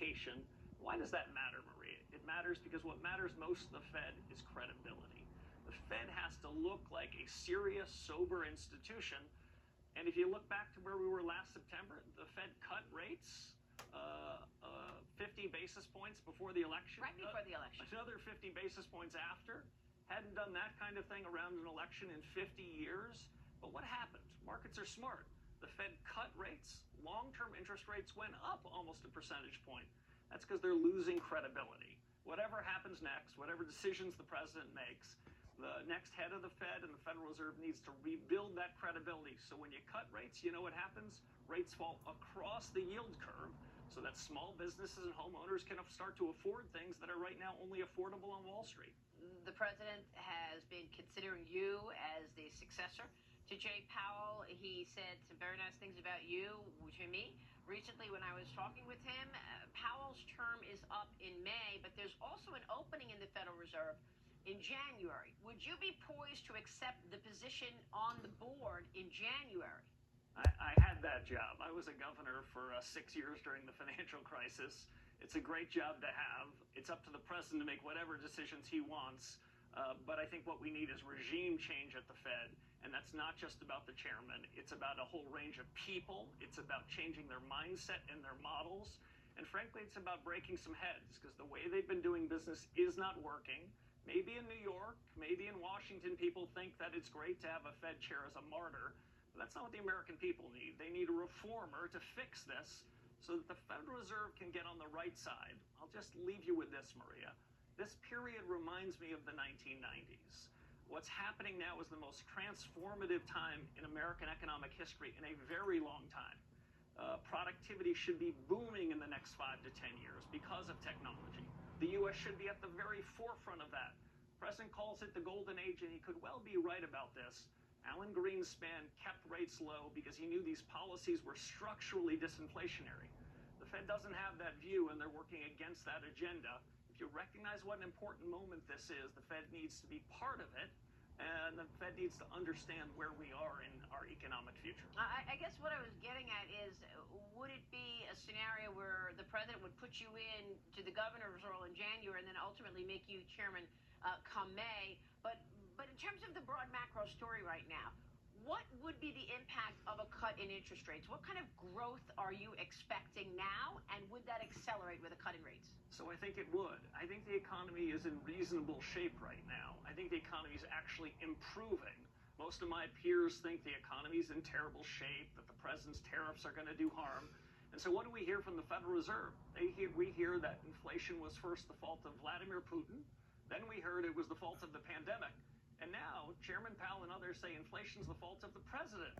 communication. Why does that matter, Maria? It matters because what matters most to the Fed is credibility. The Fed has to look like a serious, sober institution. And if you look back to where we were last September, the Fed cut rates 50 basis points before the election. Right before the election. Another 50 basis points after. Hadn't done that kind of thing around an election in 50 years. But what happened? Markets are smart. The Fed cut rates. Long-term interest rates went up almost a percentage point. That's because they're losing credibility. Whatever happens next, whatever decisions the president makes, the next head of the Fed and the Federal Reserve needs to rebuild that credibility. So when you cut rates, you know what happens? Rates fall across the yield curve so that small businesses and homeowners can start to afford things that are right now only affordable on Wall Street. The president has been considering you as the successor to Jay Powell. He said some very nice things about you to me recently when I was talking with him. Powell's term is up in May, but there's also an opening in the Federal Reserve in January. Would you be poised to accept the position on the board in January? I had that job. I was a governor for 6 years during the financial crisis. It's a great job to have. It's up to the president to make whatever decisions he wants. But I think what we need is regime change at the Fed. And that's not just about the chairman. It's about a whole range of people. It's about changing their mindset and their models. And frankly, it's about breaking some heads because the way they've been doing business is not working. Maybe in New York, maybe in Washington, people think that it's great to have a Fed chair as a martyr. But that's not what the American people need. They need a reformer to fix this so that the Federal Reserve can get on the right side. I'll just leave you with this, Maria. This period reminds me of the 1990s. What's happening now is the most transformative time in American economic history in a very long time. Productivity should be booming in the next 5 to 10 years because of technology. The U.S. should be at the very forefront of that. The president calls it the golden age, and he could well be right about this. Alan Greenspan kept rates low because he knew these policies were structurally disinflationary. The Fed doesn't have that view, and they're working against that agenda. If you recognize what an important moment this is, the Fed needs to be part of it, and the Fed needs to understand where we are in our economic future. I guess what I was getting at is, would it be a scenario where the president would put you in to the governor's role in January and then ultimately make you chairman come May? But in terms of the broad macro story right now, what would be the impact of a cut in interest rates? What kind of growth are you expecting now, and would that accelerate with a cut in rates? So I think it would. I think the economy is in reasonable shape right now. I think the economy is actually improving. Most of my peers think the economy is in terrible shape, that the president's tariffs are going to do harm. And so what do we hear from the Federal Reserve? We hear that inflation was first the fault of Vladimir Putin. Then we heard it was the fault of the pandemic. And now Chairman Powell and others say inflation is the fault of the president.